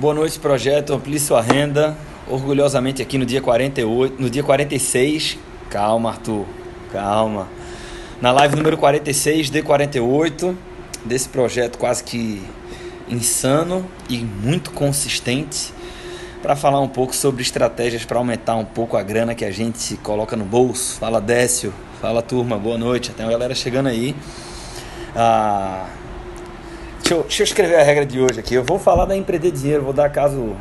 Boa noite, projeto Amplie Sua Renda. Orgulhosamente aqui no dia 48, no dia 46. Calma, Arthur, calma. Na live número 46, D48, desse projeto quase que insano e muito consistente, para falar um pouco sobre estratégias para aumentar um pouco a grana que a gente coloca no bolso. Fala, Décio. Fala, turma. Boa noite. Tem uma galera chegando aí. Deixa eu escrever a regra de hoje aqui. Eu vou falar da empreender dinheiro, vou dar caso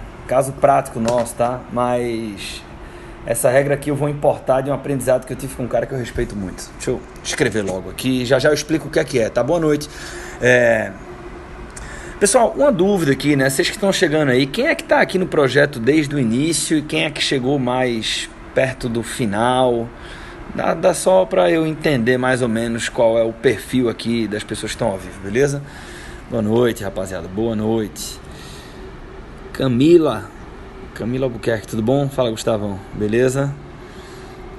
prático nosso, tá? Mas essa regra aqui eu vou importar de um aprendizado que eu tive com um cara que eu respeito muito. Deixa eu escrever logo aqui, já eu explico o que é, tá? Boa noite. Pessoal, uma dúvida aqui, né? Vocês que estão chegando aí, quem é que tá aqui no projeto desde o início e quem é que chegou mais perto do final? Dá só para eu entender mais ou menos qual é o perfil aqui das pessoas que estão ao vivo, beleza? Boa noite, rapaziada. Boa noite. Camila Albuquerque, tudo bom? Fala, Gustavão. Beleza?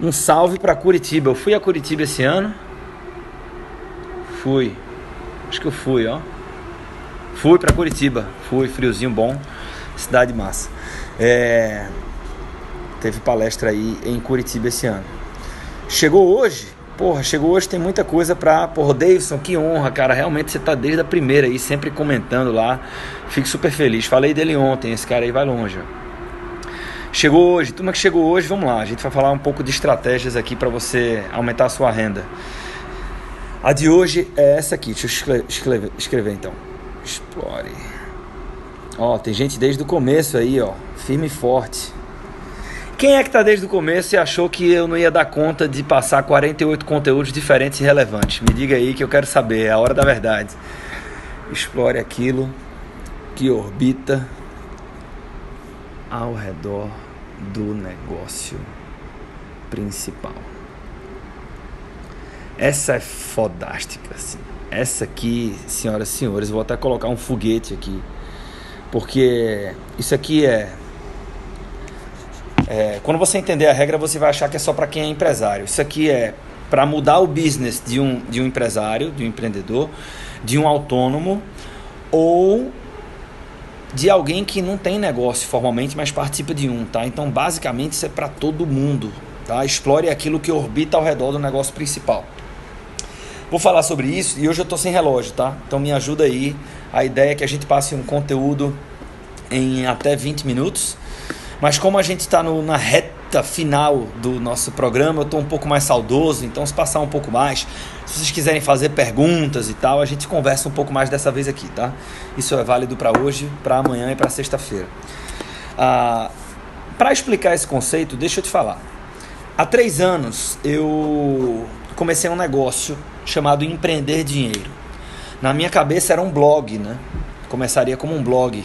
Um salve para Curitiba. Eu fui a Curitiba esse ano. Acho que eu fui, ó. Fui para Curitiba. Fui, friozinho bom. Cidade massa. Teve palestra aí em Curitiba esse ano. Chegou hoje, tem muita coisa pra... Davidson, que honra, cara, realmente você tá desde a primeira aí, sempre comentando lá, fico super feliz, falei dele ontem, esse cara aí vai longe, ó. Chegou hoje, turma que chegou hoje, vamos lá, a gente vai falar um pouco de estratégias aqui pra você aumentar a sua renda. A de hoje é essa aqui, deixa eu escrever então, explore. Ó, tem gente desde o começo aí, ó, firme e forte. Quem é que está desde o começo e achou que eu não ia dar conta de passar 48 conteúdos diferentes e relevantes? Me diga aí que eu quero saber, é a hora da verdade. Explore aquilo que orbita ao redor do negócio principal. Essa é fodástica, assim. Essa aqui, senhoras e senhores, vou até colocar um foguete aqui, porque isso aqui quando você entender a regra, você vai achar que é só para quem é empresário. Isso aqui é para mudar o business de um empresário, de um empreendedor, de um autônomo ou de alguém que não tem negócio formalmente, mas participa de um, tá? Então, basicamente, isso é para todo mundo, tá? Explore aquilo que orbita ao redor do negócio principal. Vou falar sobre isso e hoje eu estou sem relógio, tá? Então, me ajuda aí. A ideia é que a gente passe um conteúdo em até 20 minutos. Mas como a gente está na reta final do nosso programa, eu estou um pouco mais saudoso, então se passar um pouco mais, se vocês quiserem fazer perguntas e tal, a gente conversa um pouco mais dessa vez aqui, tá? Isso é válido para hoje, para amanhã e para sexta-feira. Para explicar esse conceito, deixa eu te falar. Há 3 anos eu comecei um negócio chamado Empreender Dinheiro. Na minha cabeça era um blog, né? Começaria como um blog.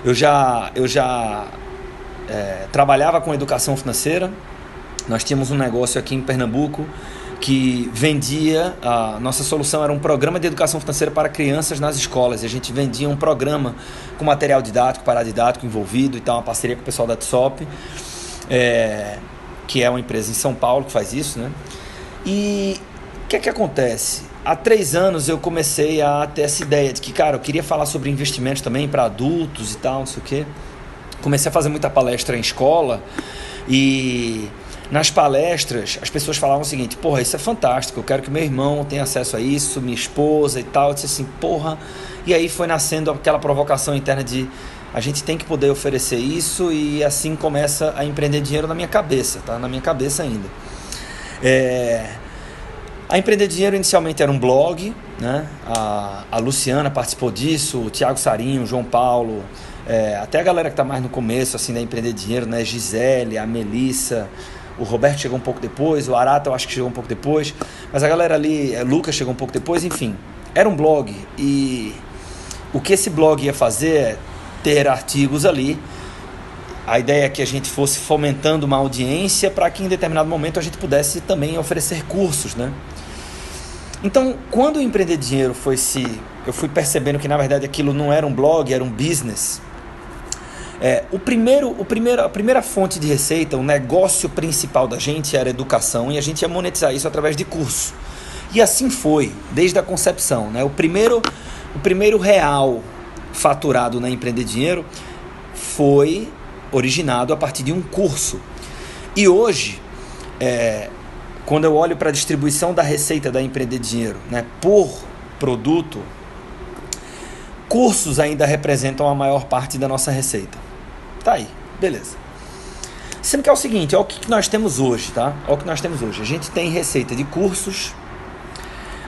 Eu já trabalhava com educação financeira. Nós tínhamos um negócio aqui em Pernambuco que vendia, a nossa solução era um programa de educação financeira para crianças nas escolas, e a gente vendia um programa com material didático, paradidático envolvido e tal, uma parceria com o pessoal da TSOP, que é uma empresa em São Paulo que faz isso, né? E o que é que acontece? Há 3 anos eu comecei a ter essa ideia de que, cara, eu queria falar sobre investimentos também para adultos e tal, não sei o quê. Comecei a fazer muita palestra em escola e nas palestras as pessoas falavam o seguinte: porra, isso é fantástico, eu quero que meu irmão tenha acesso a isso, minha esposa e tal. Eu disse assim, porra. E aí foi nascendo aquela provocação interna de a gente tem que poder oferecer isso, e assim começa a empreender dinheiro na minha cabeça, tá? Na minha cabeça ainda. A Empreender Dinheiro inicialmente era um blog, né? A Luciana participou disso, o Thiago Sarinho, o João Paulo, até a galera que está mais no começo assim, da Empreender Dinheiro, né? Gisele, a Melissa, o Roberto chegou um pouco depois, o Arata eu acho que chegou um pouco depois, mas a galera ali, Lucas chegou um pouco depois, enfim. Era um blog, e o que esse blog ia fazer é ter artigos ali. A ideia é que a gente fosse fomentando uma audiência para que em determinado momento a gente pudesse também oferecer cursos, né? Então, quando o Empreender Dinheiro eu fui percebendo que na verdade aquilo não era um blog, era um business. A primeira fonte de receita, o negócio principal da gente era educação, e a gente ia monetizar isso através de curso. E assim foi, desde a concepção, né? O primeiro real faturado na Empreender Dinheiro foi originado a partir de um curso. E hoje, quando eu olho para a distribuição da receita da Empreender Dinheiro, né, por produto, cursos ainda representam a maior parte da nossa receita. Tá aí, beleza. Sendo que é o seguinte, é o que nós temos hoje, tá? É o que nós temos hoje. A gente tem receita de cursos,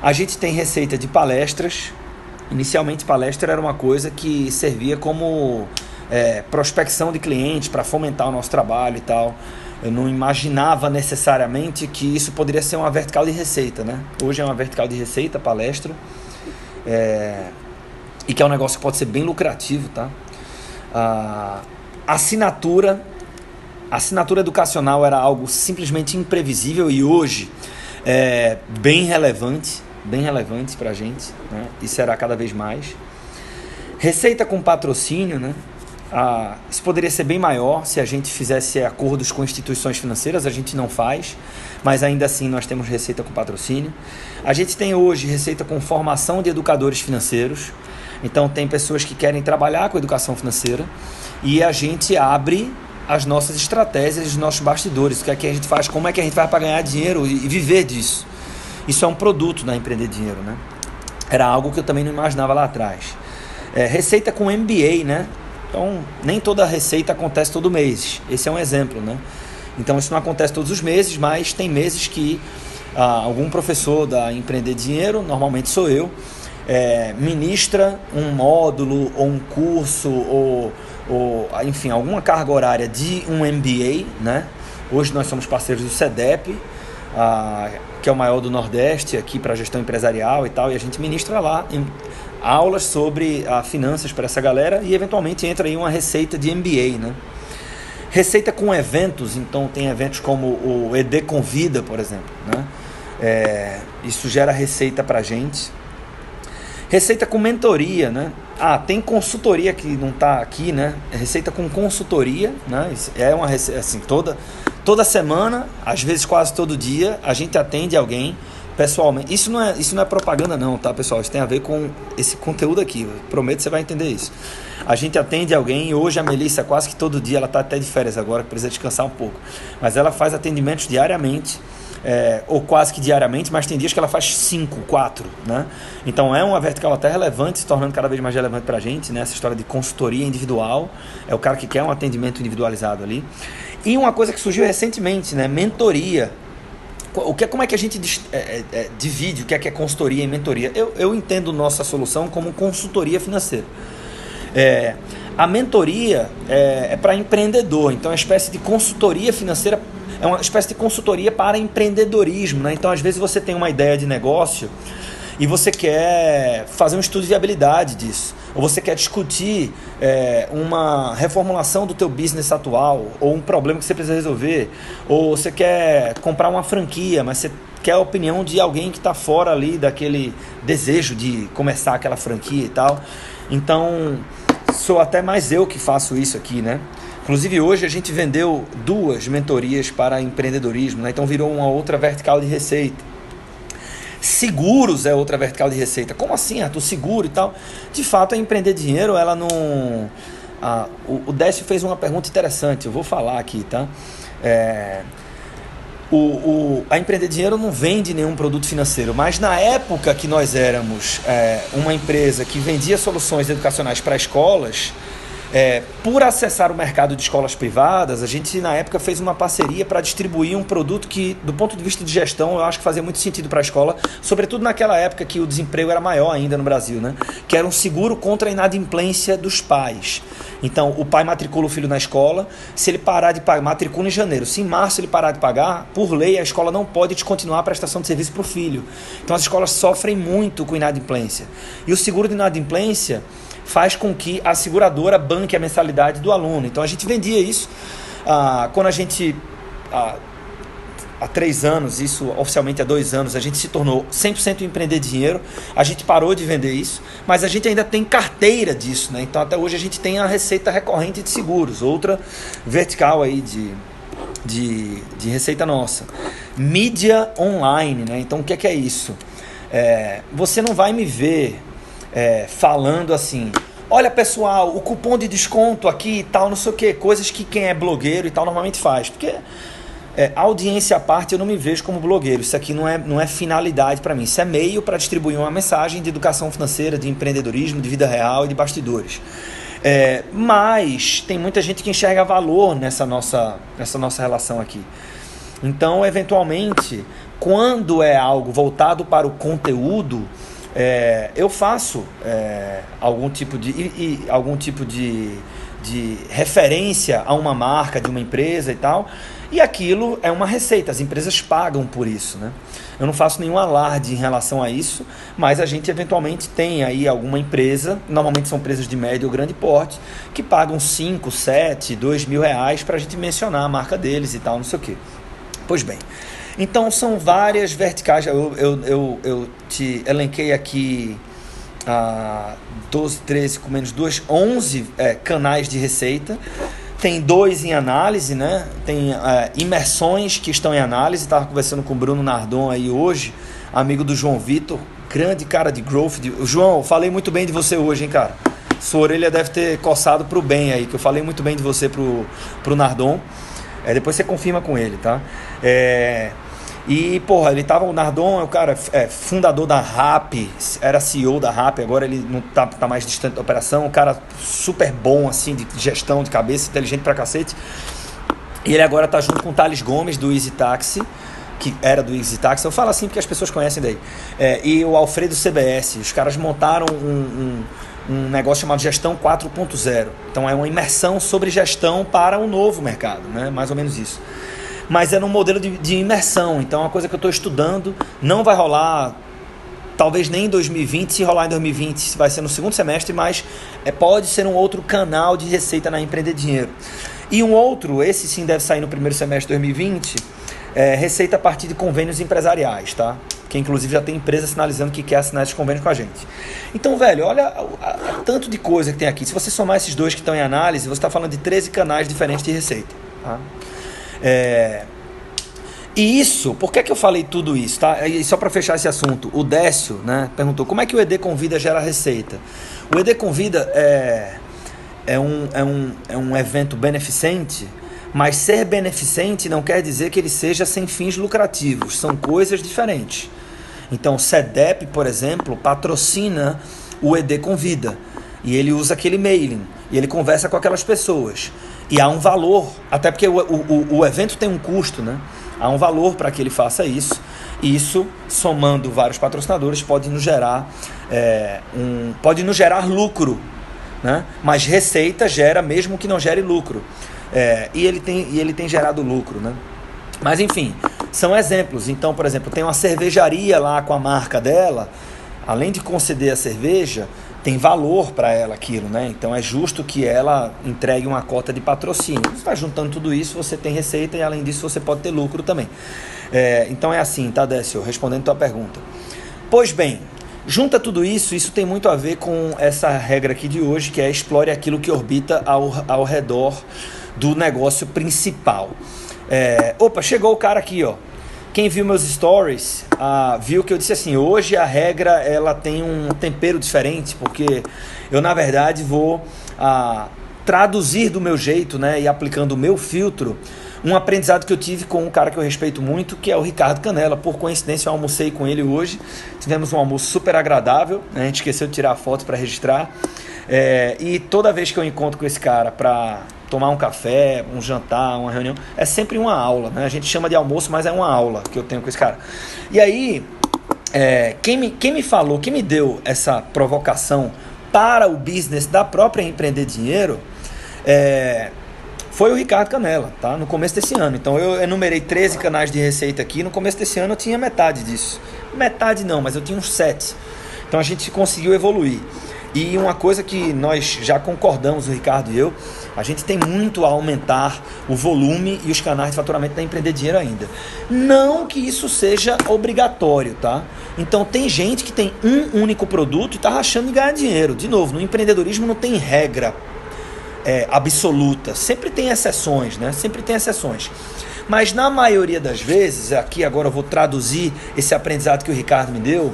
a gente tem receita de palestras. Inicialmente, palestra era uma coisa que servia como prospecção de clientes para fomentar o nosso trabalho e tal. Eu não imaginava necessariamente que isso poderia ser uma vertical de receita, né? Hoje é uma vertical de receita, palestra, e que é um negócio que pode ser bem lucrativo, tá? Assinatura educacional era algo simplesmente imprevisível e hoje é bem relevante para a gente, né? E será cada vez mais. Receita com patrocínio, né? Isso poderia ser bem maior se a gente fizesse acordos com instituições financeiras, a gente não faz, mas ainda assim nós temos receita com patrocínio. A gente tem hoje receita com formação de educadores financeiros, então tem pessoas que querem trabalhar com educação financeira e a gente abre as nossas estratégias, os nossos bastidores, o que é que a gente faz, como é que a gente faz para ganhar dinheiro e viver disso. Isso é um produto da Empreender Dinheiro, né? Era algo que eu também não imaginava lá atrás. Receita com MBA, né? Então, nem toda receita acontece todo mês. Esse é um exemplo, né? Então, isso não acontece todos os meses, mas tem meses que algum professor da Empreender Dinheiro, normalmente sou eu, ministra um módulo ou um curso ou enfim, alguma carga horária de um MBA, né? Hoje nós somos parceiros do CEDEP, que é o maior do Nordeste aqui para gestão empresarial e tal, e a gente ministra lá aulas sobre finanças para essa galera e eventualmente entra aí uma receita de MBA, né? Receita com eventos, então tem eventos como o ED Convida, por exemplo, né? Isso gera receita para a gente. Receita com mentoria, né? Tem consultoria que não está aqui, né? Receita com consultoria, né? É uma receita, assim, toda semana, às vezes quase todo dia, a gente atende alguém pessoalmente. Isso não é propaganda não, tá, pessoal? Isso tem a ver com esse conteúdo aqui. Eu prometo que você vai entender isso. A gente atende alguém, hoje a Melissa quase que todo dia, ela está até de férias agora, precisa descansar um pouco. Mas ela faz atendimentos diariamente, ou quase que diariamente, mas tem dias que ela faz 5, 4, né? Então é uma vertical até relevante, se tornando cada vez mais relevante para a gente, né? Essa história de consultoria individual, é o cara que quer um atendimento individualizado ali. E uma coisa que surgiu recentemente, né? Mentoria. Como é que a gente divide o que é consultoria e mentoria? Eu entendo nossa solução como consultoria financeira. A mentoria é para empreendedor, então é uma espécie de consultoria financeira, é uma espécie de consultoria para empreendedorismo, né? Então às vezes você tem uma ideia de negócio e você quer fazer um estudo de viabilidade disso, ou você quer discutir uma reformulação do teu business atual, ou um problema que você precisa resolver, ou você quer comprar uma franquia, mas você quer a opinião de alguém que está fora ali daquele desejo de começar aquela franquia e tal. Então, sou até mais eu que faço isso aqui, né? Inclusive hoje a gente vendeu 2 mentorias para empreendedorismo, né? Então virou uma outra vertical de receita. Seguros é outra vertical de receita. Como assim, Arthur? Seguro e tal? De fato, a Empreender Dinheiro, ela não... O Décio fez uma pergunta interessante, eu vou falar aqui, tá? A Empreender Dinheiro não vende nenhum produto financeiro, mas na época que nós éramos uma empresa que vendia soluções educacionais para escolas, por acessar o mercado de escolas privadas, a gente na época fez uma parceria para distribuir um produto que, do ponto de vista de gestão, eu acho que fazia muito sentido para a escola, sobretudo naquela época que o desemprego era maior ainda no Brasil, né? Que era um seguro contra a inadimplência dos pais. Então, o pai matricula o filho na escola, se ele parar de pagar, matricula em janeiro, se em março ele parar de pagar, por lei a escola não pode descontinuar a prestação de serviço para o filho. Então as escolas sofrem muito com inadimplência. E o seguro de inadimplência faz com que a seguradora banque a mensalidade do aluno. Então a gente vendia isso. Quando a gente, há 3 anos, isso oficialmente há 2 anos, a gente se tornou 100% Empreender Dinheiro, a gente parou de vender isso, mas a gente ainda tem carteira disso, né? Então até hoje a gente tem a receita recorrente de seguros, outra vertical aí de receita nossa. Mídia online, né? Então o que é isso? Você não vai me ver falando assim, olha pessoal, o cupom de desconto aqui e tal, não sei o que, coisas que quem é blogueiro e tal normalmente faz, porque audiência à parte eu não me vejo como blogueiro, isso aqui não é finalidade para mim, isso é meio para distribuir uma mensagem de educação financeira, de empreendedorismo, de vida real e de bastidores. Mas tem muita gente que enxerga valor nessa nossa relação aqui. Então, eventualmente, quando é algo voltado para o conteúdo, eu faço algum tipo de referência a uma marca, de uma empresa e tal, e aquilo é uma receita, as empresas pagam por isso, né? Eu não faço nenhum alarde em relação a isso, mas a gente eventualmente tem aí alguma empresa, normalmente são empresas de médio ou grande porte, que pagam 5, 7, 2 mil reais para a gente mencionar a marca deles e tal, não sei o quê. Pois bem, então são várias verticais, eu te elenquei aqui 12, 13, com menos 2, 11 canais de receita. Tem 2 em análise, né? Tem imersões que estão em análise. Estava conversando com o Bruno Nardon aí hoje, amigo do João Vitor, grande cara de growth. João, falei muito bem de você hoje, hein, cara? Sua orelha deve ter coçado pro bem aí, que eu falei muito bem de você pro Nardon. Depois você confirma com ele, tá? E, porra, ele tava, o Nardon é o cara fundador da RAP, era CEO da RAP, agora ele não tá mais distante da operação, um cara super bom, assim, de gestão de cabeça, inteligente pra cacete. E ele agora tá junto com o Thales Gomes, do Easy Taxi, que era do Easy Taxi, eu falo assim porque as pessoas conhecem daí. E o Alfredo CBS, os caras montaram um negócio chamado Gestão 4.0. Então é uma imersão sobre gestão para um novo mercado, né? Mais ou menos isso. Mas é num modelo de imersão, então é uma coisa que eu estou estudando, não vai rolar, talvez nem em 2020, se rolar em 2020 vai ser no segundo semestre, mas pode ser um outro canal de receita na Empreender Dinheiro. E um outro, esse sim deve sair no primeiro semestre de 2020, receita a partir de convênios empresariais, tá? Que inclusive já tem empresa sinalizando que quer assinar esses convênios com a gente. Então, velho, olha a tanto de coisa que tem aqui. Se você somar esses 2 que estão em análise, você está falando de 13 canais diferentes de receita, tá? E isso, por que eu falei tudo isso, tá? E só para fechar esse assunto, o Décio, né, perguntou como é que o ED Convida gera receita. O ED Convida é um evento beneficente, mas ser beneficente não quer dizer que ele seja sem fins lucrativos, são coisas diferentes. Então o SEDEP, por exemplo, patrocina o ED Convida e ele usa aquele mailing e ele conversa com aquelas pessoas. E há um valor, até porque o evento tem um custo, né? Há um valor para que ele faça isso. E isso, somando vários patrocinadores, pode nos gerar lucro, né? Mas receita gera mesmo que não gere lucro. E ele tem gerado lucro, né? Mas enfim, são exemplos. Então, por exemplo, tem uma cervejaria lá com a marca dela, além de conceder a cerveja, tem valor para ela aquilo, né? Então é justo que ela entregue uma cota de patrocínio. Você está juntando tudo isso, você tem receita e além disso você pode ter lucro também. Então é assim, tá, Décio? Respondendo a tua pergunta. Pois bem, junta tudo isso, isso tem muito a ver com essa regra aqui de hoje, que é explore aquilo que orbita ao redor do negócio principal. Opa, chegou o cara aqui, ó. Quem viu meus stories viu que eu disse assim, hoje a regra ela tem um tempero diferente, porque eu na verdade vou traduzir do meu jeito, né, e aplicando o meu filtro, um aprendizado que eu tive com um cara que eu respeito muito, que é o Ricardo Canella. Por coincidência eu almocei com ele hoje, tivemos um almoço super agradável, né? A gente esqueceu de tirar a foto para registrar, e toda vez que eu encontro com esse cara para tomar um café, um jantar, uma reunião, é sempre uma aula, né? A gente chama de almoço, mas é uma aula que eu tenho com esse cara. E aí, quem me falou, quem me deu essa provocação para o business da própria Empreender Dinheiro, foi o Ricardo Canella, tá? No começo desse ano. Então eu enumerei 13 canais de receita aqui, no começo desse ano eu tinha metade disso. Metade não, mas eu tinha uns 7. Então a gente conseguiu evoluir. E uma coisa que nós já concordamos, o Ricardo e eu, a gente tem muito a aumentar o volume e os canais de faturamento da Empreender Dinheiro ainda. Não que isso seja obrigatório, tá? Então tem gente que tem um único produto e está rachando de ganhar dinheiro. De novo, no empreendedorismo não tem regra absoluta. Sempre tem exceções, né? Sempre tem exceções. Mas na maioria das vezes, aqui agora eu vou traduzir esse aprendizado que o Ricardo me deu,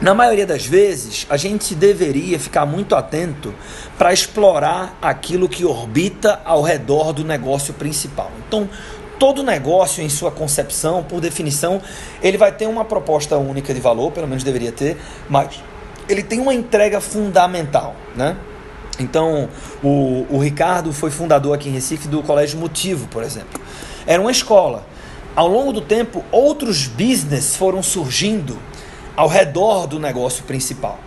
na maioria das vezes, a gente deveria ficar muito atento para explorar aquilo que orbita ao redor do negócio principal. Então, todo negócio em sua concepção, por definição, ele vai ter uma proposta única de valor, pelo menos deveria ter, mas ele tem uma entrega fundamental, né? Então, o Ricardo foi fundador aqui em Recife do Colégio Motivo, por exemplo. Era uma escola. Ao longo do tempo, outros business foram surgindo ao redor do negócio principal.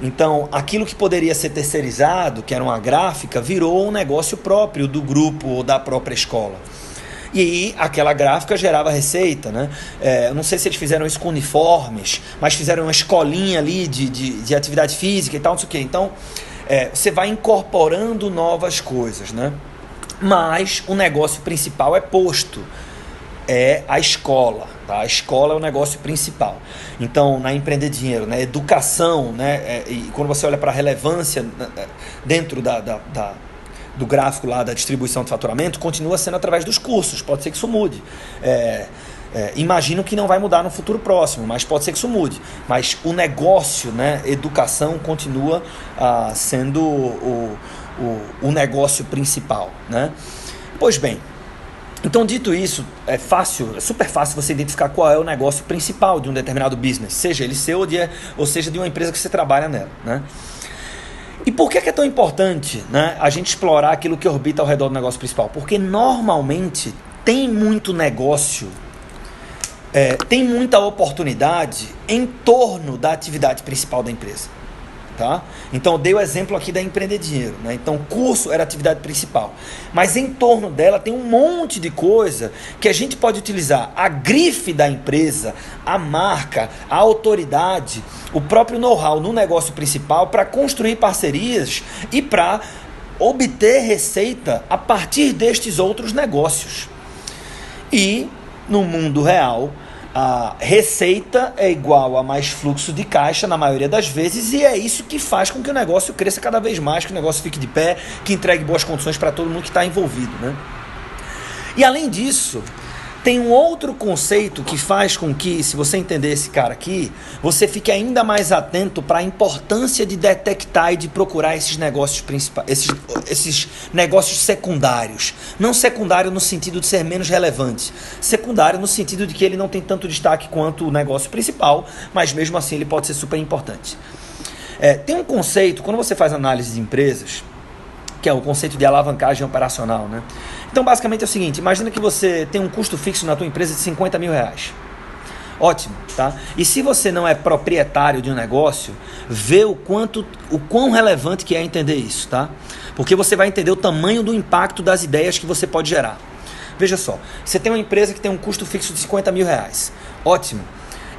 Então, aquilo que poderia ser terceirizado, que era uma gráfica, virou um negócio próprio do grupo ou da própria escola. E aí, aquela gráfica gerava receita, né? Eu não sei se eles fizeram isso com uniformes, mas fizeram uma escolinha ali de atividade física e tal, não sei o quê. Então, você vai incorporando novas coisas, né? Mas o negócio principal é posto. É a escola, tá? A escola é o negócio principal. Então, na Empreender Dinheiro, na educação, né? E quando você olha para a relevância dentro do gráfico lá da distribuição de faturamento, continua sendo através dos cursos. Pode ser que isso mude. Imagino que não vai mudar no futuro próximo, mas pode ser que isso mude. Mas o negócio, né? Educação continua sendo o negócio principal, né? Pois bem, então, dito isso, é super fácil você identificar qual é o negócio principal de um determinado business, seja ele seu ou seja de uma empresa que você trabalha nela, né? E por que é tão importante, né, a gente explorar aquilo que orbita ao redor do negócio principal? Porque normalmente tem muito negócio, tem muita oportunidade em torno da atividade principal da empresa. Tá? Então eu dei o exemplo aqui da Empreender Dinheiro, né? Então o curso era a atividade principal, mas em torno dela tem um monte de coisa que a gente pode utilizar a grife da empresa, a marca, a autoridade, o próprio know-how no negócio principal para construir parcerias e para obter receita a partir destes outros negócios. E no mundo real, a receita é igual a mais fluxo de caixa na maioria das vezes, e é isso que faz com que o negócio cresça cada vez mais, que o negócio fique de pé, que entregue boas condições para todo mundo que está envolvido, né? E além disso, tem um outro conceito que faz com que, se você entender esse cara aqui, você fique ainda mais atento para a importância de detectar e de procurar esses negócios principais, esses negócios secundários. Não secundário no sentido de ser menos relevante, secundário no sentido de que ele não tem tanto destaque quanto o negócio principal, mas mesmo assim ele pode ser super importante. Tem um conceito, quando você faz análise de empresas, que é o conceito de alavancagem operacional, né? Então, basicamente é o seguinte, imagina que você tem um custo fixo na tua empresa de 50 mil reais. Ótimo, tá? E se você não é proprietário de um negócio, vê o quão relevante que é entender isso, tá? Porque você vai entender o tamanho do impacto das ideias que você pode gerar. Veja só, você tem uma empresa que tem um custo fixo de 50 mil reais. Ótimo.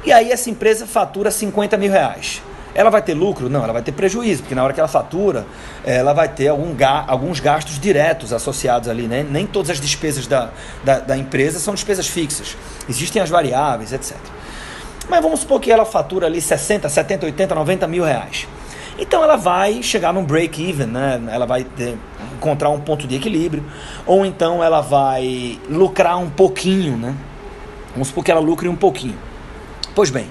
E aí essa empresa fatura 50 mil reais. Ela vai ter lucro? Não, ela vai ter prejuízo, porque na hora que ela fatura, ela vai ter alguns gastos diretos associados ali, né? Nem todas as despesas da empresa são despesas fixas. Existem as variáveis, etc. Mas vamos supor que ela fatura ali 60, 70, 80, 90 mil reais. Então ela vai chegar num break-even, né? Ela vai encontrar um ponto de equilíbrio, ou então ela vai lucrar um pouquinho, né? Vamos supor que ela lucre um pouquinho. Pois bem,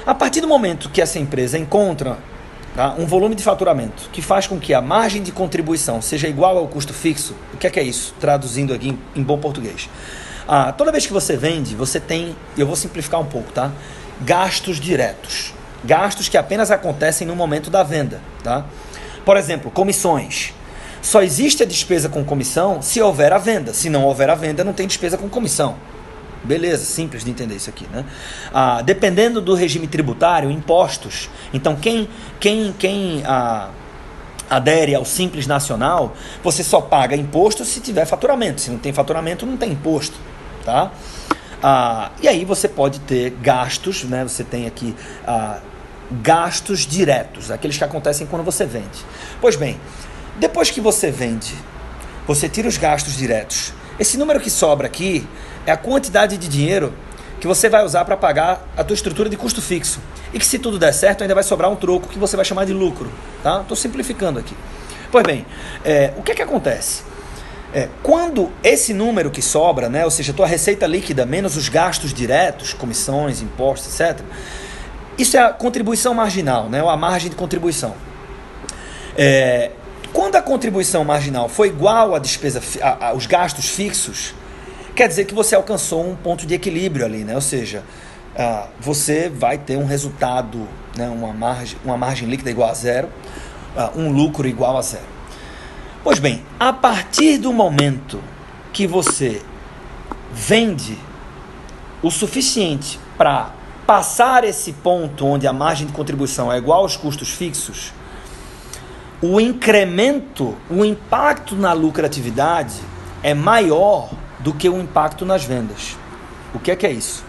a partir do momento que essa empresa encontra, tá, um volume de faturamento que faz com que a margem de contribuição seja igual ao custo fixo, o que é isso? Traduzindo aqui em bom português. Toda vez que você vende, você tem, eu vou simplificar um pouco, tá? Gastos diretos. Gastos que apenas acontecem no momento da venda, tá? Por exemplo, comissões. Só existe a despesa com comissão se houver a venda. Se não houver a venda, não tem despesa com comissão. Beleza, simples de entender isso aqui, né? Dependendo do regime tributário, impostos. Então, quem adere ao Simples Nacional, você só paga imposto se tiver faturamento. Se não tem faturamento, não tem imposto, tá? E aí você pode ter gastos, né? Você tem aqui gastos diretos, aqueles que acontecem quando você vende. Pois bem, depois que você vende, você tira os gastos diretos. Esse número que sobra aqui é a quantidade de dinheiro que você vai usar para pagar a tua estrutura de custo fixo. E que, se tudo der certo, ainda vai sobrar um troco que você vai chamar de lucro, tá? Estou simplificando aqui. Pois bem, o que acontece? Quando esse número que sobra, né, ou seja, a tua receita líquida menos os gastos diretos, comissões, impostos, etc., Isso é a contribuição marginal, né? Ou a margem de contribuição. Quando a contribuição marginal for igual à despesa, aos gastos fixos, quer dizer que você alcançou um ponto de equilíbrio ali, né? Ou seja, você vai ter um resultado, né? uma margem líquida igual a zero, um lucro igual a zero. Pois bem, a partir do momento que você vende o suficiente para passar esse ponto onde a margem de contribuição é igual aos custos fixos, o incremento, o impacto na lucratividade é maior do que o impacto nas vendas. O que é isso?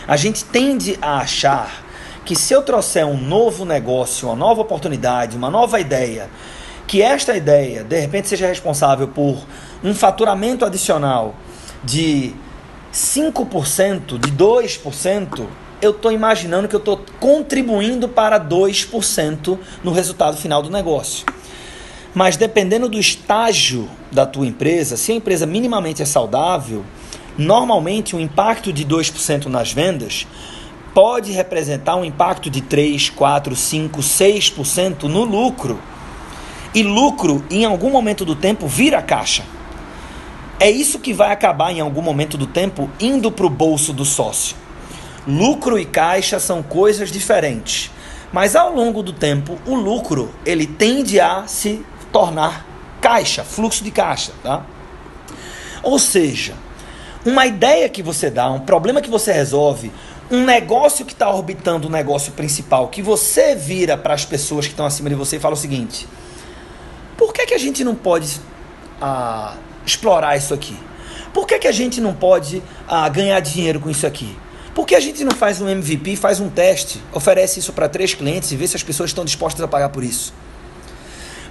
A gente tende a achar que se eu trouxer um novo negócio, uma nova oportunidade, uma nova ideia, que esta ideia de repente seja responsável por um faturamento adicional de 5%, de 2%, eu estou imaginando que eu estou contribuindo para 2% no resultado final do negócio. Mas dependendo do estágio da tua empresa, se a empresa minimamente é saudável, normalmente um impacto de 2% nas vendas pode representar um impacto de 3, 4, 5, 6% no lucro. E lucro, em algum momento do tempo, vira caixa. É isso que vai acabar, em algum momento do tempo, indo para o bolso do sócio. Lucro e caixa são coisas diferentes. Mas ao longo do tempo, o lucro ele tende a se tornar caixa, fluxo de caixa. Tá? Ou seja, uma ideia que você dá, um problema que você resolve, um negócio que está orbitando o negócio principal, que você vira para as pessoas que estão acima de você e fala o seguinte: por que a gente não pode explorar isso aqui? Por que a gente não pode ganhar dinheiro com isso aqui? Por que a gente não faz um MVP, faz um teste, oferece isso para 3 clientes e vê se as pessoas estão dispostas a pagar por isso?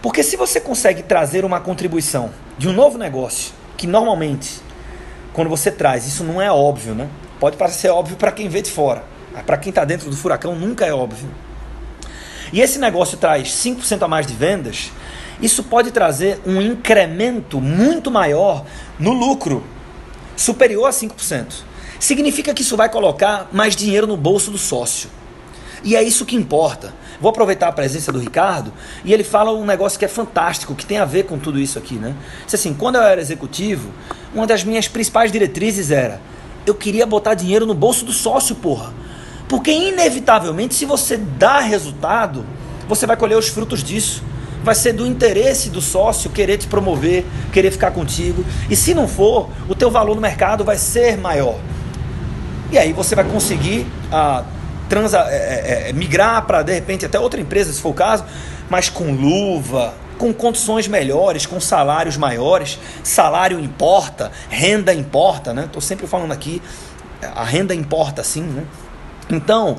Porque se você consegue trazer uma contribuição de um novo negócio, que normalmente, quando você traz, isso não é óbvio, né? Pode parecer óbvio para quem vê de fora, mas para quem está dentro do furacão nunca é óbvio. E esse negócio traz 5% a mais de vendas, isso pode trazer um incremento muito maior no lucro, superior a 5%. Significa que isso vai colocar mais dinheiro no bolso do sócio. E é isso que importa. Vou aproveitar a presença do Ricardo e ele fala um negócio que é fantástico, que tem a ver com tudo isso aqui, né? Diz assim, quando eu era executivo, uma das minhas principais diretrizes era: eu queria botar dinheiro no bolso do sócio, porra. Porque inevitavelmente, se você dá resultado, você vai colher os frutos disso. Vai ser do interesse do sócio querer te promover, querer ficar contigo. E se não for, o teu valor no mercado vai ser maior. E aí você vai conseguir migrar para, de repente, até outra empresa, se for o caso, mas com luva, com condições melhores, com salários maiores. Salário importa, renda importa, né? Estou sempre falando aqui, a renda importa sim, né? Então,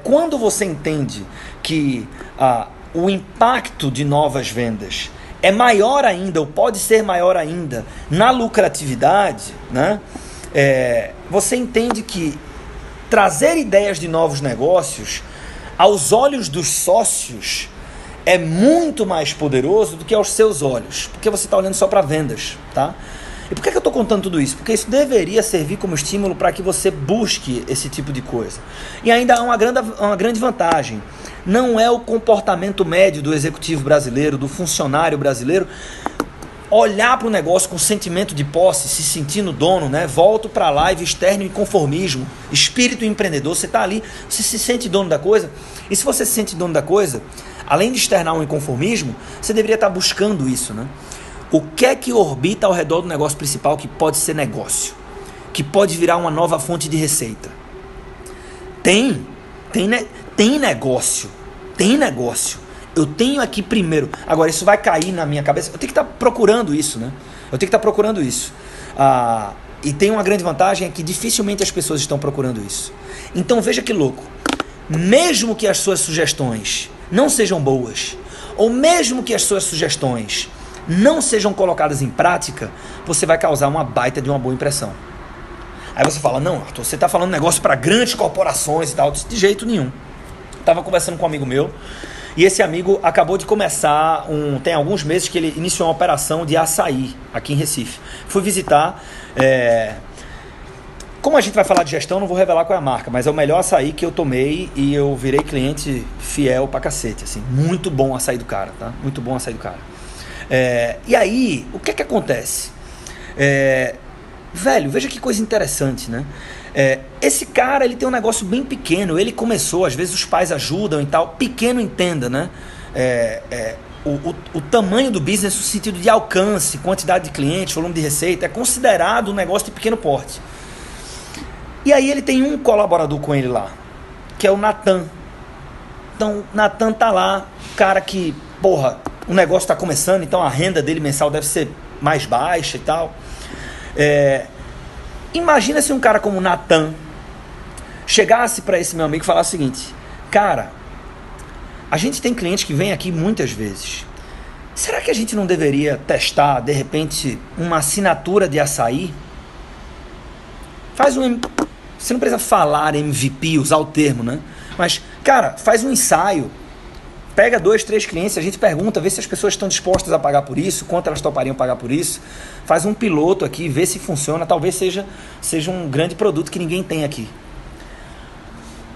quando você entende que o impacto de novas vendas é maior ainda, ou pode ser maior ainda, na lucratividade, né? Você entende que trazer ideias de novos negócios, aos olhos dos sócios, é muito mais poderoso do que aos seus olhos, porque você está olhando só para vendas, tá? E por que eu estou contando tudo isso? Porque isso deveria servir como estímulo para que você busque esse tipo de coisa. E ainda há uma grande vantagem. Não é o comportamento médio do executivo brasileiro, do funcionário brasileiro, olhar para o negócio com sentimento de posse, se sentindo dono, né? Volto para a live, externo e conformismo, espírito empreendedor. Você está ali, você se sente dono da coisa. E se você se sente dono da coisa, além de externar um inconformismo, você deveria estar buscando isso, né? O que é que orbita ao redor do negócio principal que pode ser negócio? Que pode virar uma nova fonte de receita? Tem negócio. Eu tenho aqui primeiro. Agora, isso vai cair na minha cabeça. Eu tenho que estar procurando isso, né? E tem uma grande vantagem, é que dificilmente as pessoas estão procurando isso. Então, veja que louco. Mesmo que as suas sugestões não sejam boas, ou mesmo que as suas sugestões não sejam colocadas em prática, você vai causar uma baita de uma boa impressão. Aí você fala: não, Arthur, você está falando negócio para grandes corporações e tal. De jeito nenhum. Estava conversando com um amigo meu, e esse amigo acabou de começar, tem alguns meses que ele iniciou uma operação de açaí aqui em Recife. Fui visitar, Como a gente vai falar de gestão, não vou revelar qual é a marca, mas é o melhor açaí que eu tomei e eu virei cliente fiel pra cacete, assim. Muito bom o açaí do cara, tá? Muito bom o açaí do cara. E aí, o que acontece? Velho, veja que coisa interessante, né? Esse cara, ele tem um negócio bem pequeno. Ele começou, às vezes os pais ajudam e tal. Pequeno, entenda, né? O tamanho do business no sentido de alcance, quantidade de clientes, volume de receita, é considerado um negócio de pequeno porte. E aí ele tem um colaborador com ele lá, que é o Natan. Então, o Natan tá lá, cara que, porra, o negócio tá começando, então a renda dele mensal deve ser mais baixa e tal. Imagina se um cara como o Natan chegasse para esse meu amigo e falasse o seguinte: cara, a gente tem cliente que vem aqui muitas vezes. Será que a gente não deveria testar, de repente, uma assinatura de açaí? Você não precisa falar MVP, usar o termo, né? Mas, cara, faz um ensaio. Pega 2, 3 clientes, a gente pergunta, vê se as pessoas estão dispostas a pagar por isso, quanto elas topariam pagar por isso. Faz um piloto aqui, vê se funciona. Talvez seja um grande produto que ninguém tem aqui.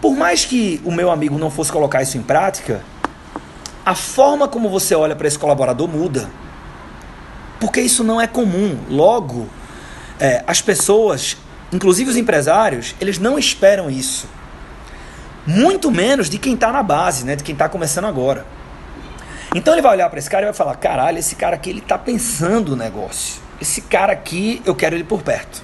Por mais que o meu amigo não fosse colocar isso em prática, a forma como você olha para esse colaborador muda. Porque isso não é comum. Logo, as pessoas, inclusive os empresários, eles não esperam isso. Muito menos de quem está na base, né? De quem está começando agora. Então ele vai olhar para esse cara e vai falar: caralho, esse cara aqui, ele está pensando o negócio. Esse cara aqui, eu quero ele por perto.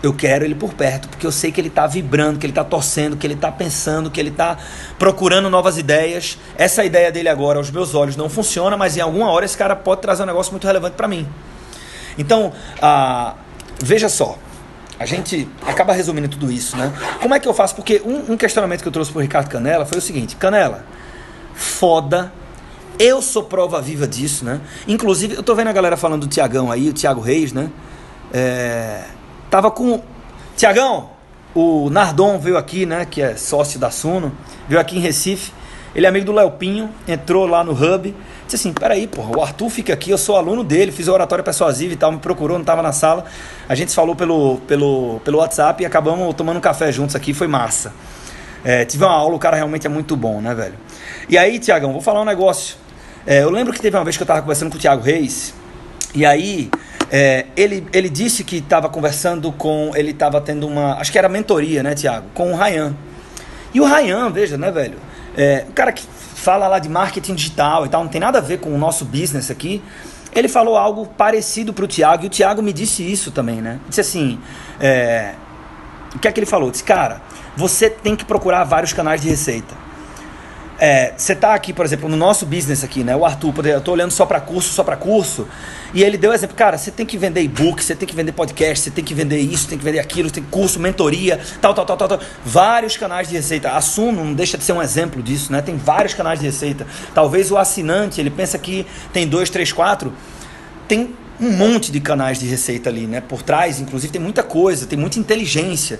Eu quero ele por perto, porque eu sei que ele está vibrando, que ele está torcendo, que ele está pensando, que ele está procurando novas ideias. Essa ideia dele agora, aos meus olhos, não funciona, mas em alguma hora esse cara pode trazer um negócio muito relevante para mim. Então, veja só. A gente acaba resumindo tudo isso, né? Como é que eu faço? Porque um questionamento que eu trouxe pro Ricardo Canella foi o seguinte: Canella, foda, eu sou prova viva disso, né? Inclusive, eu tô vendo a galera falando do Tiagão aí, o Thiago Reis, né? Tava com... Tiagão, o Nardon veio aqui, né? Que é sócio da Suno, veio aqui em Recife. Ele é amigo do Léo Pinho, entrou lá no Hub. Disse assim: peraí, porra, o Arthur fica aqui, eu sou aluno dele, fiz a oratória persuasiva e tal, me procurou, não estava na sala. A gente falou pelo WhatsApp e acabamos tomando um café juntos aqui, foi massa. Tive uma aula, o cara realmente é muito bom, né, velho? E aí, Tiagão, vou falar um negócio. Eu lembro que teve uma vez que eu estava conversando com o Thiago Reis, e aí ele disse que estava conversando com... Ele estava tendo uma... Acho que era mentoria, né, Thiago? Com o Ryan. E o Ryan, veja, né, velho? O cara que fala lá de marketing digital e tal, não tem nada a ver com o nosso business aqui. Ele falou algo parecido pro Thiago, e o Thiago me disse isso também, né? Disse assim, o que é que ele falou? Disse: cara, você tem que procurar vários canais de receita. Você tá aqui, por exemplo, no nosso business aqui, né? O Arthur, eu tô olhando só para curso, e ele deu exemplo: cara, você tem que vender e-book, você tem que vender podcast, você tem que vender isso, tem que vender aquilo, tem curso, mentoria, tal. Vários canais de receita. A Suno não deixa de ser um exemplo disso, né? Tem vários canais de receita. Talvez o assinante, ele pensa que tem 2, 3, 4. Tem um monte de canais de receita ali, né? Por trás, inclusive, tem muita coisa, tem muita inteligência.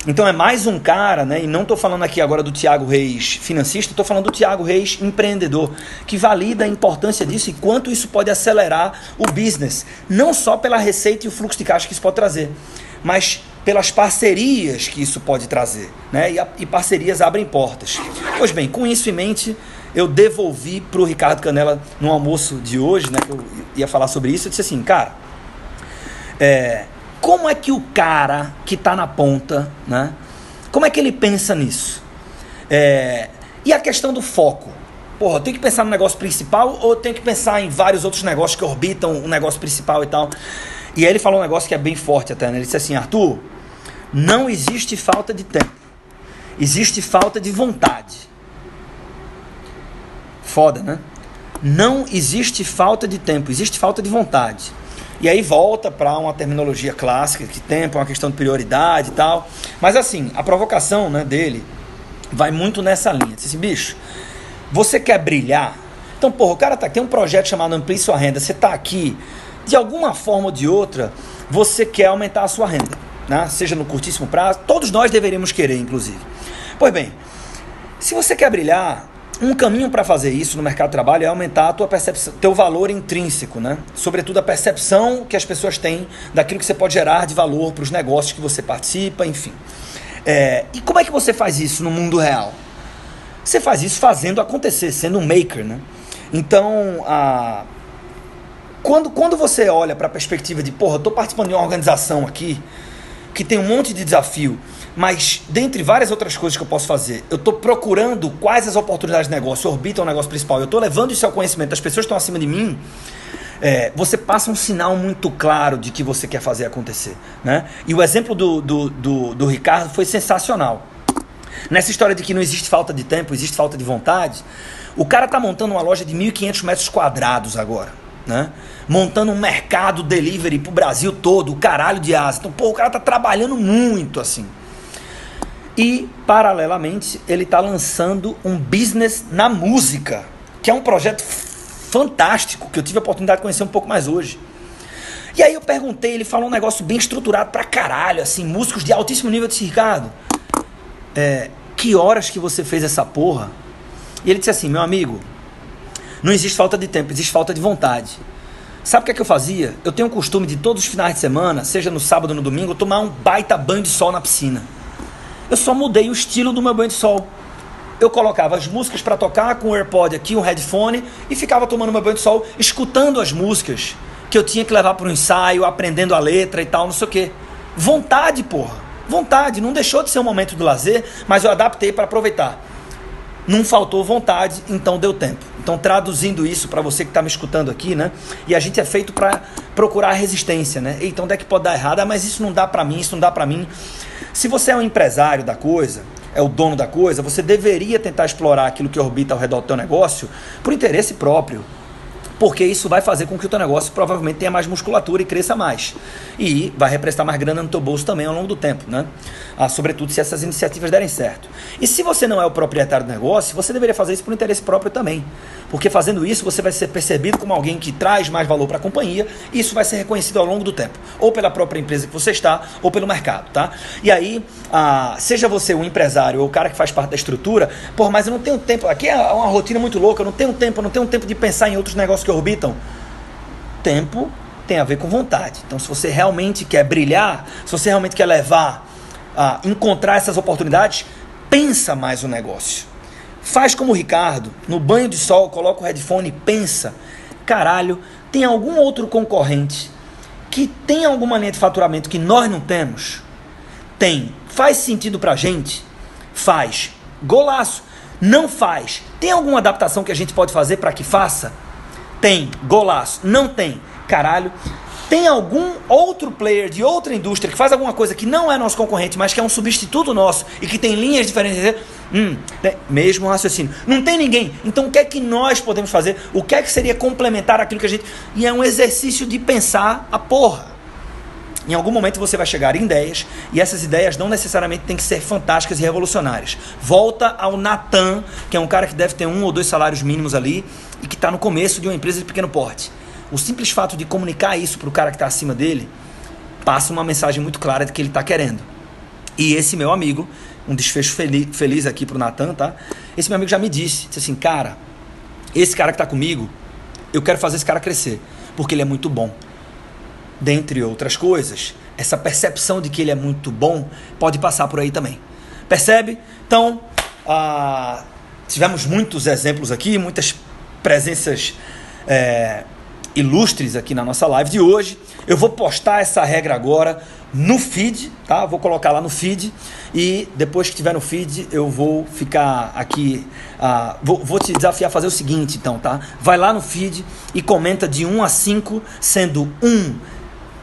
Então é mais um cara, né? E não estou falando aqui agora do Thiago Reis financista, estou falando do Thiago Reis empreendedor, que valida a importância disso e quanto isso pode acelerar o business, não só pela receita e o fluxo de caixa que isso pode trazer, mas pelas parcerias que isso pode trazer, né? E parcerias abrem portas. Pois bem, com isso em mente, eu devolvi para o Ricardo Canella no almoço de hoje, né? Que eu ia falar sobre isso. Eu disse assim: cara, como é que o cara que está na ponta, né? Como é que ele pensa nisso? E a questão do foco? Porra, eu tenho que pensar no negócio principal ou eu tenho que pensar em vários outros negócios que orbitam o negócio principal e tal? E aí ele falou um negócio que é bem forte até, né? Ele disse assim: Arthur, não existe falta de tempo, existe falta de vontade. Foda, né? Não existe falta de tempo, existe falta de vontade. E aí volta para uma terminologia clássica, que tempo é uma questão de prioridade e tal. Mas assim, a provocação, né, dele vai muito nessa linha. Diz assim: bicho, você quer brilhar? Então, porra, o cara tem um projeto chamado Amplie Sua Renda. Você tá aqui, de alguma forma ou de outra, você quer aumentar a sua renda, né? Seja no curtíssimo prazo, todos nós deveríamos querer, inclusive. Pois bem, se você quer brilhar, Um caminho para fazer isso no mercado de trabalho é aumentar a tua percepção, teu valor intrínseco, né? Sobretudo a percepção que as pessoas têm daquilo que você pode gerar de valor para os negócios que você participa, enfim. E como é que você faz isso no mundo real? Você faz isso fazendo acontecer, sendo um maker, né? Então, quando você olha para a perspectiva de, porra, eu estou participando de uma organização aqui que tem um monte de desafio, mas dentre várias outras coisas que eu posso fazer, eu estou procurando quais as oportunidades de negócio orbitam o negócio principal, eu estou levando isso ao conhecimento das pessoas que estão acima de mim, você passa um sinal muito claro de que você quer fazer acontecer, né? E o exemplo do Ricardo foi sensacional. Nessa história de que não existe falta de tempo, existe falta de vontade, o cara está montando uma loja de 1.500 metros quadrados agora, né? Montando um mercado delivery pro Brasil todo, o caralho de asa. Então, pô, o cara tá trabalhando muito assim. E, paralelamente, ele tá lançando um business na música, que é um projeto fantástico, que eu tive a oportunidade de conhecer um pouco mais hoje. E aí eu perguntei, ele falou um negócio bem estruturado pra caralho, assim, músicos de altíssimo nível. Eu disse, Ricardo, que horas que você fez essa porra? E ele disse assim, meu amigo, não existe falta de tempo, existe falta de vontade. Sabe o que é que eu fazia? Eu tenho o costume de todos os finais de semana, seja no sábado ou no domingo, tomar um baita banho de sol na piscina. Eu só mudei o estilo do meu banho de sol. Eu colocava as músicas para tocar com o AirPod aqui, um headphone, e ficava tomando meu banho de sol, escutando as músicas que eu tinha que levar para o ensaio, aprendendo a letra e tal, não sei o quê. Vontade, porra. Vontade. Não deixou de ser um momento de lazer, mas eu adaptei para aproveitar. Não faltou vontade, então deu tempo. Então, traduzindo isso para você que está me escutando aqui, né? E a gente é feito para procurar resistência, né? Então, onde é que pode dar errado? Mas isso não dá para mim, isso não dá para mim. Se você é um empresário da coisa, é o dono da coisa, você deveria tentar explorar aquilo que orbita ao redor do teu negócio por interesse próprio. Porque isso vai fazer com que o teu negócio provavelmente tenha mais musculatura e cresça mais. E vai representar mais grana no teu bolso também ao longo do tempo, né? Sobretudo se essas iniciativas derem certo. E se você não é o proprietário do negócio, você deveria fazer isso por interesse próprio também. Porque fazendo isso, você vai ser percebido como alguém que traz mais valor para a companhia, e isso vai ser reconhecido ao longo do tempo. Ou pela própria empresa que você está, ou pelo mercado, tá? E aí, seja você um empresário ou o cara que faz parte da estrutura, mas eu não tenho tempo, aqui é uma rotina muito louca, eu não tenho tempo de pensar em outros negócios que orbitam. Tempo tem a ver com vontade. Então, se você realmente quer brilhar, se você realmente quer encontrar essas oportunidades, pensa mais o negócio. Faz como o Ricardo, no banho de sol, coloca o headphone e pensa, caralho, tem algum outro concorrente que tem alguma linha de faturamento que nós não temos? Tem. Faz sentido pra gente? Faz. Golaço. Não faz. Tem alguma adaptação que a gente pode fazer para que faça? Tem. Golaço. Não tem. Caralho. Tem algum outro player de outra indústria que faz alguma coisa que não é nosso concorrente, mas que é um substituto nosso e que tem linhas diferentes? Mesmo raciocínio. Não tem ninguém. Então o que é que nós podemos fazer? O que é que seria complementar aquilo que a gente... E é um exercício de pensar a porra. Em algum momento você vai chegar em ideias, e essas ideias não necessariamente têm que ser fantásticas e revolucionárias. Volta ao Natan, que é um cara que deve ter 1 ou 2 salários mínimos ali e que está no começo de uma empresa de pequeno porte. O simples fato de comunicar isso para o cara que está acima dele passa uma mensagem muito clara de que ele está querendo. E esse meu amigo, um desfecho feliz aqui para o Natan, tá? Esse meu amigo já me disse assim, cara, esse cara que está comigo, eu quero fazer esse cara crescer, porque ele é muito bom. Dentre outras coisas, essa percepção de que ele é muito bom pode passar por aí também. Percebe? Então, tivemos muitos exemplos aqui, muitas presenças ilustres aqui na nossa live de hoje. Eu vou postar essa regra agora no feed, tá? Vou colocar lá no feed e depois que tiver no feed eu vou ficar aqui, vou te desafiar a fazer o seguinte então, tá? Vai lá no feed e comenta de 1 a 5, sendo 1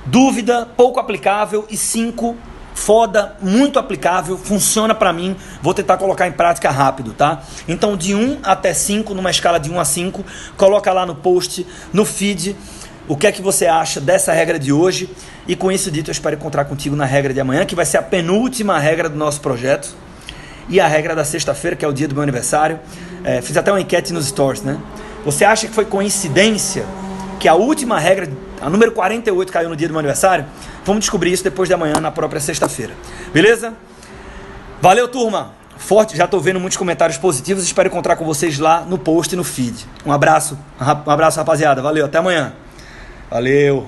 dúvida, pouco aplicável, e 5 foda, muito aplicável, funciona pra mim, vou tentar colocar em prática rápido, tá? Então de 1 até 5, numa escala de 1 a 5, coloca lá no post, no feed, o que é que você acha dessa regra de hoje. E com isso dito, eu espero encontrar contigo na regra de amanhã, que vai ser a penúltima regra do nosso projeto, e a regra da sexta-feira, que é o dia do meu aniversário. Fiz até uma enquete nos stories, né? Você acha que foi coincidência que a última regra, a número 48, caiu no dia do meu aniversário? Vamos descobrir isso depois de amanhã, na própria sexta-feira. Beleza? Valeu, turma! forte, já estou vendo muitos comentários positivos. Espero encontrar com vocês lá no post e no feed. Um abraço, rapaziada. Valeu, até amanhã. Valeu.